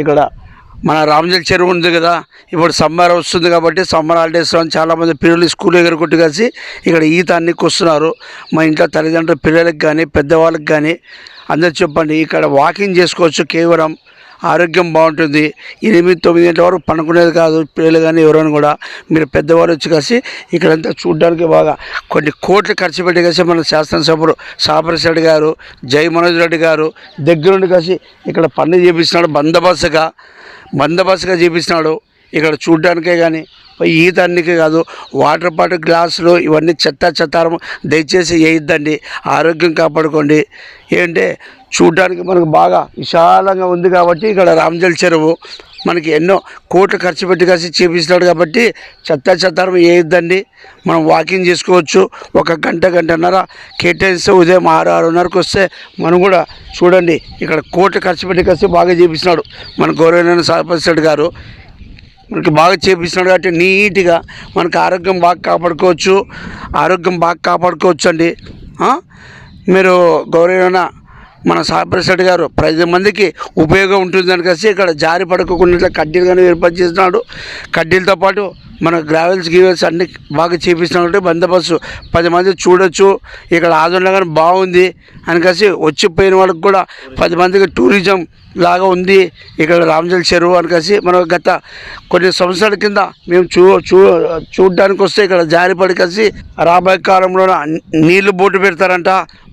ఇక్కడ మన రామజల్ చెరువు ఉంది కదా, ఇప్పుడు సమ్మర్ వస్తుంది కాబట్టి సమ్మర్ హాలిడేస్లో చాలామంది పిల్లలు స్కూల్ ఎగరగొట్టు కలిసి ఇక్కడ ఈత అన్నికి వస్తున్నారు. మా ఇంట్లో తల్లిదండ్రులు పిల్లలకి కానీ పెద్దవాళ్ళకి కానీ అందరు చెప్పండి, ఇక్కడ వాకింగ్ చేసుకోవచ్చు, కేవలం ఆరోగ్యం బాగుంటుంది. 8-9 గంటల వరకు పనుకునేది కాదు పిల్లలు కానీ ఎవరైనా కూడా. మీరు పెద్దవాళ్ళు వచ్చి కలిసి ఇక్కడంతా చూడడానికి బాగా కొన్ని కోట్లు ఖర్చు పెట్టి కలిసి మన శాసనసభ్యులు సాపరశ్ రెడ్డి గారు, జై మనోజ్ రెడ్డి గారు దగ్గరుండి కలిసి ఇక్కడ పని చేపిస్తున్నాడు. బందోబస్తుగా చేపిస్తున్నాడు. ఇక్కడ చూడడానికే కానీ ఈత అన్నికే కాదు, వాటర్ బాటిల్ గ్లాసులు ఇవన్నీ చెత్తారం దయచేసి వేయద్దండి. ఆరోగ్యం కాపాడుకోండి. ఏంటంటే చూడడానికి మనకు బాగా విశాలంగా ఉంది కాబట్టి ఇక్కడ రామజల్ చెరువు మనకి ఎన్నో కోట్లు ఖర్చు పెట్టి కలిసి చేపిస్తున్నాడు కాబట్టి చెత్తారం వేయద్దండి. మనం వాకింగ్ చేసుకోవచ్చు. 1 గంటన్నర కేటాయిస్తే ఉదయం 6-6:30కి వస్తే మనం కూడా చూడండి ఇక్కడ కోట్లు ఖర్చు పెట్టి కలిసి బాగా చేపిస్తున్నాడు మన గౌరవనీయ సాపరశ్ రెడ్డి గారు. మనకి బాగా చేపిస్తున్నాడు కాబట్టి నీట్గా మనకు ఆరోగ్యం బాగా కాపాడుకోవచ్చు అండి. మీరు గౌరవనీయ మన సాపరశ్ రెడ్డి గారు 10 మందికి ఉపయోగం ఉంటుందని కలిసి ఇక్కడ జారి పడుకోకుండా కడ్డీలు కానీ ఏర్పాటు చేస్తున్నాడు. కడ్డీలతో పాటు మన గ్రావెల్స్ అన్ని బాగా చేపిస్తున్నాడు. బందోబస్తు 10 మంది చూడొచ్చు. ఇక్కడ ఆదరణ కానీ బాగుంది అని కలిసి వచ్చిపోయిన వాళ్ళకి కూడా 10 మందికి టూరిజం లాగా ఉంది ఇక్కడ రామజల్ చెరువు అని కలిసి. మనం గత కొన్ని సంవత్సరాల కింద మేము చూడడానికి వస్తే ఇక్కడ జారిపడి కలిసి రాబోయే కాలంలో నీళ్లు బోటు పెడతారంట.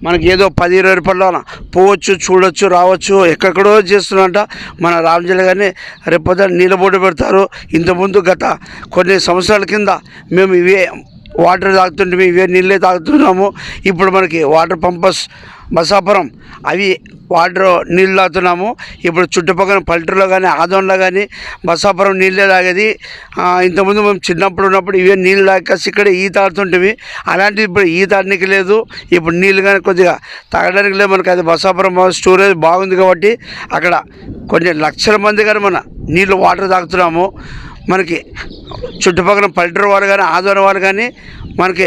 మనకి ఏదో 10-20 రూపాయల పోవచ్చు, చూడొచ్చు, రావచ్చు. ఎక్కడెక్కడో చేస్తున్నారంట మన రామజల్ గారిని. రేపొద్దున నీళ్ళ బోటు పెడతారు. ఇంతకుముందు గత కొన్ని సంవత్సరాల కింద మేము ఇవే వాటర్ తాగుతుంటే ఇవే నీళ్ళే తాగుతున్నాము. ఇప్పుడు మనకి వాటర్ పంపస్ బసాపురం అవి వాటర్ నీళ్ళు తాగుతున్నాము. ఇప్పుడు చుట్టుపక్కల పల్లెటూరులో కానీ ఆదోన్లో కానీ బసాపురం నీళ్ళే తాగేది. ఇంతకుముందు మేము చిన్నప్పుడు ఉన్నప్పుడు ఇవే నీళ్ళు తాగేసి ఇక్కడ ఈత ఆడుతుంటేవి. అలాంటివి ఇప్పుడు ఈత ఆడడానికి లేదు. ఇప్పుడు నీళ్ళు కానీ కొద్దిగా తాగడానికి లేదు. మనకి అది బసాపురం స్టోరేజ్ బాగుంది కాబట్టి అక్కడ కొన్ని లక్షల మంది కానీ మన నీళ్ళు వాటర్ తాగుతున్నాము. మనకి చుట్టుపక్కల పల్లెటూరు వాళ్ళు కానీ ఆదోన్ వాళ్ళు కానీ మనకి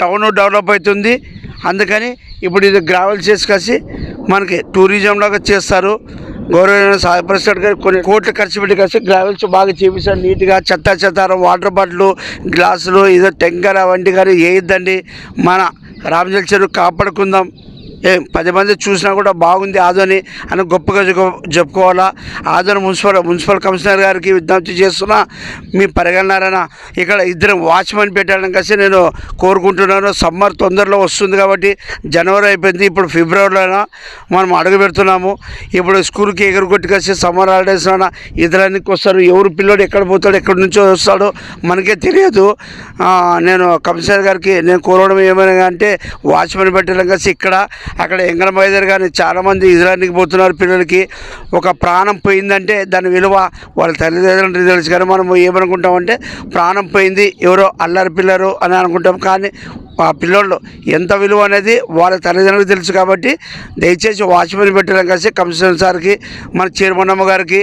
టౌన్ డెవలప్ అవుతుంది. అందుకని ఇప్పుడు ఇది గ్రావెల్ చేసుకొచ్చి మనకి టూరిజం లాగా చేస్తారు. గౌరవనీయ సాపరశ్ రెడ్డి గారు కొన్ని కోట్లు ఖర్చు పెట్టి కలిసి గ్రావెల్స్ బాగా చేపిస్తారు. నీట్గా చెత్తారం వాటర్ బాటిల్ గ్లాసులు ఏదో టెంకర్ వంటి కానీ వేయద్దండి. మన రామజల్ చెరువు కాపాడుకుందాం. 10 మంది చూసినా కూడా బాగుంది ఆదోని అని గొప్పగా చెప్పుకోవాలా. ఆదోని మున్సిపల్ కమిషనర్ గారికి విజ్ఞప్తి చేస్తున్నా, మీ పరిగణనారాయణ ఇక్కడ 2 వాచ్మెన్ పెట్టాలని కలిసి నేను కోరుకుంటున్నాను. సమ్మర్ తొందరలో వస్తుంది కాబట్టి జనవరి అయిపోయింది, ఇప్పుడు ఫిబ్రవరిలోనా మనం అడుగు పెడుతున్నాము. ఇప్పుడు స్కూల్కి ఎగురుకొట్టి కలిసి సమ్మర్ హాలిడేస్లోనా ఇతరానికి వస్తారు. ఎవరు పిల్లోడు ఎక్కడ పోతాడు, ఎక్కడి నుంచో వస్తాడో మనకే తెలియదు. నేను కమిషనర్ గారికి నేను కోరడం ఏమైనా అంటే వాచ్మెన్ పెట్టాలని కలిసి ఇక్కడ అక్కడ ఎంగళ మైదర్ కానీ చాలామంది ఇజ్రాయిల్కి పోతున్నారు. పిల్లలకి ఒక ప్రాణం పోయిందంటే దాని విలువ వాళ్ళ తల్లిదండ్రులు తెలుసు. కానీ మనం ఏమనుకుంటామంటే ప్రాణం పోయింది ఎవరో అల్లరి పిల్లరు అని అనుకుంటాం. కానీ ఆ పిల్లోళ్ళు ఎంత విలువ అనేది వాళ్ళ తల్లిదండ్రులకు తెలుసు. కాబట్టి దయచేసి వాచ్మెన్ పెట్టడం కలిసి కమిషనర్ సార్కి మన చైర్మన్ అమ్మ గారికి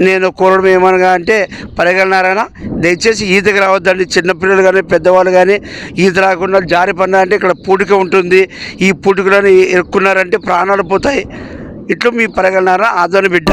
నేను కోరడం ఏమనగా అంటే పరిగణనారాయణ దయచేసి ఈతకి రావద్దండి. చిన్నపిల్లలు కానీ పెద్దవాళ్ళు కానీ ఈత రాకుండా జారి పడినా అంటే ఇక్కడ పూడిక ఉంటుంది. ఈ పూడికలను ఎక్కున్నారంటే ప్రాణాలు పోతాయి. ఇట్లా మీ పరిగణనారాయణ ఆదోని బిడ్డ.